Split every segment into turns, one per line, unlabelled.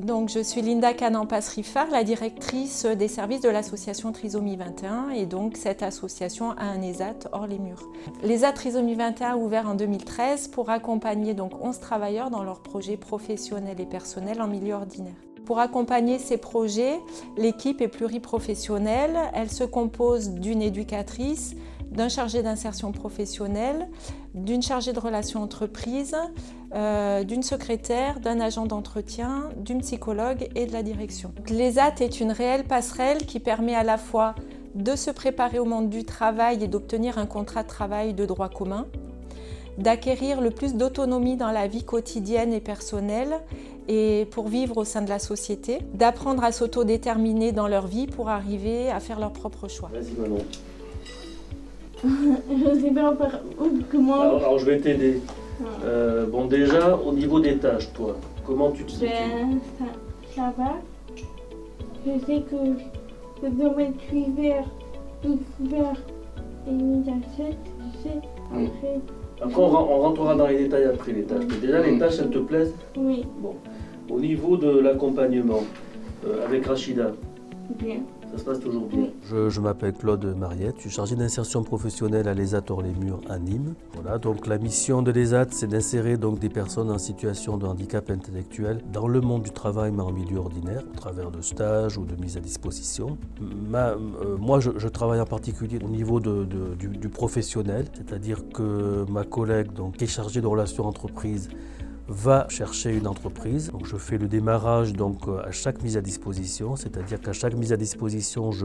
Donc, je suis Linda Canampas-Riffard, la directrice des services de l'association Trisomie 21 et donc cette association a un ESAT hors les murs. L'ESAT Trisomie 21 a ouvert en 2013 pour accompagner donc 11 travailleurs dans leurs projets professionnels et personnels en milieu ordinaire. Pour accompagner ces projets, l'équipe est pluriprofessionnelle. Elle se compose d'une éducatrice, d'un chargé d'insertion professionnelle, d'une chargée de relations entreprises, d'une secrétaire, d'un agent d'entretien, d'une psychologue et de la direction. L'ESAT est une réelle passerelle qui permet à la fois de se préparer au monde du travail et d'obtenir un contrat de travail de droit commun, d'acquérir le plus d'autonomie dans la vie quotidienne et personnelle et pour vivre au sein de la société, d'apprendre à s'autodéterminer dans leur vie pour arriver à faire leurs propres choix.
Vas-y Manon.
Je sais pas comment...
Alors je vais t'aider. Bon déjà, au niveau des tâches, toi, comment tu te situes?
Ça va. Je sais que je dois mettre cuivert, tout couvert et mis à 7, je sais.
Après on rentrera dans les détails après les tâches. Mais déjà les tâches, elles te plaisent?
Oui.
Bon. Au niveau de l'accompagnement, avec Rachida,
Bien.
ça se passe toujours bien?
Je m'appelle Claude Mariette, je suis chargé d'insertion professionnelle à l'ESAT Hors-les-Murs à Nîmes. Voilà, donc la mission de l'ESAT, c'est d'insérer donc des personnes en situation de handicap intellectuel dans le monde du travail, mais en milieu ordinaire, au travers de stages ou de mise à disposition. Moi, je travaille en particulier au niveau du professionnel, c'est-à-dire que ma collègue, donc, qui est chargée de relations entreprises, va chercher une entreprise. Donc je fais le démarrage donc, à chaque mise à disposition, c'est-à-dire qu'à chaque mise à disposition, je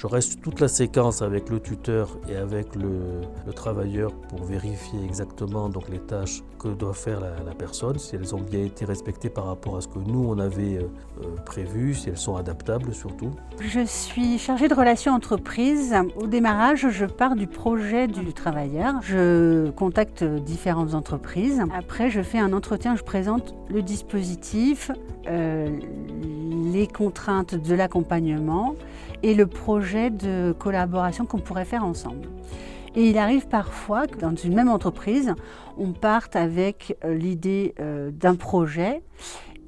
reste toute la séquence avec le tuteur et avec le travailleur pour vérifier exactement donc, les tâches que doit faire la personne, si elles ont bien été respectées par rapport à ce que nous on avait prévu, si elles sont adaptables surtout.
Je suis chargée de relations entreprises. Au démarrage, je pars du projet du travailleur. Je contacte différentes entreprises. Après, je fais un entretien, je présente le dispositif, les contraintes de l'accompagnement et le projet de collaboration qu'on pourrait faire ensemble. Et il arrive parfois que dans une même entreprise, on parte avec l'idée d'un projet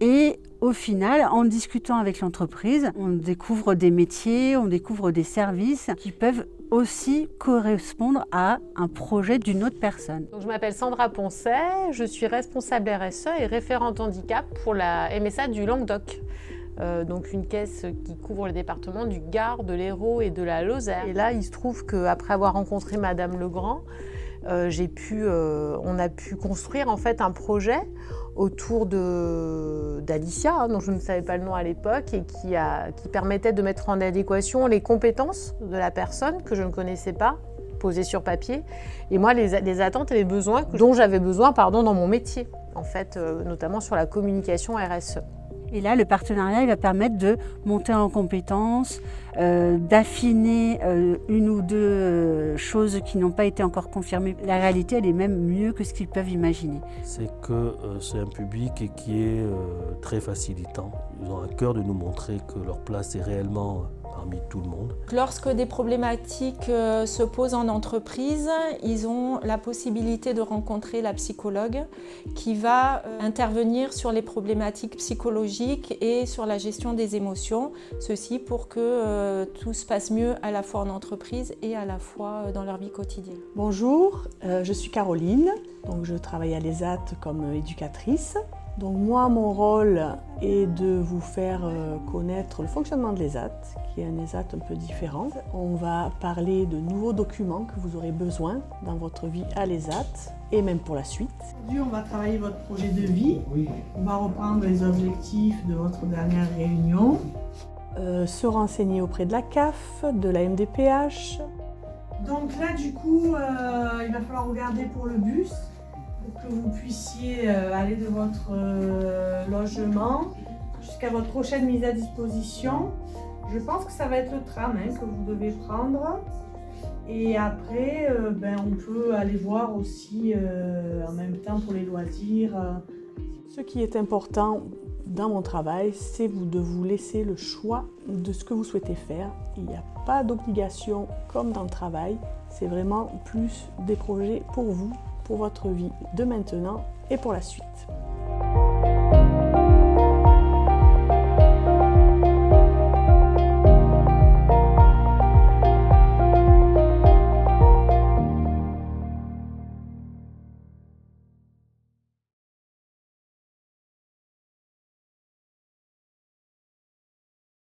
et au final, en discutant avec l'entreprise, on découvre des métiers, on découvre des services qui peuvent aussi correspondre à un projet d'une autre personne.
Donc, je m'appelle Sandra Poncet, je suis responsable RSE et référente handicap pour la MSA du Languedoc. Donc une caisse qui couvre le département du Gard, de l'Hérault et de la Lozère. Et là, il se trouve qu'après avoir rencontré Madame Legrand, on a pu construire en fait un projet autour d'Alicia, dont je ne savais pas le nom à l'époque, et qui permettait de mettre en adéquation les compétences de la personne que je ne connaissais pas, posées sur papier, et moi les attentes et les besoins dont j'avais besoin dans mon métier, en fait, notamment sur la communication RSE.
Et là, le partenariat il va permettre de monter en compétences, d'affiner une ou deux choses qui n'ont pas été encore confirmées. La réalité, elle est même mieux que ce qu'ils peuvent imaginer.
C'est que c'est un public qui est très facilitant. Ils ont à cœur de nous montrer que leur place est réellement parmi tout le monde.
Lorsque des problématiques se posent en entreprise, ils ont la possibilité de rencontrer la psychologue qui va intervenir sur les problématiques psychologiques et sur la gestion des émotions. Ceci pour que tout se passe mieux à la fois en entreprise et à la fois dans leur vie quotidienne.
Bonjour, je suis Caroline, donc je travaille à l'ESAT comme éducatrice. Donc moi, mon rôle est de vous faire connaître le fonctionnement de l'ESAT, qui est un ESAT un peu différent. On va parler de nouveaux documents que vous aurez besoin dans votre vie à l'ESAT et même pour la suite.
Aujourd'hui, on va travailler votre projet de vie. On va reprendre les objectifs de votre dernière réunion.
Se renseigner auprès de la CAF, de la MDPH.
Donc là, du coup, il va falloir regarder pour le bus, pour que vous puissiez aller de votre logement jusqu'à votre prochaine mise à disposition. Je pense que ça va être le tram que vous devez prendre. Et après, on peut aller voir aussi en même temps pour les loisirs.
Ce qui est important dans mon travail, c'est de vous laisser le choix de ce que vous souhaitez faire. Il n'y a pas d'obligation comme dans le travail. C'est vraiment plus des projets pour vous, pour votre vie de maintenant et pour la suite.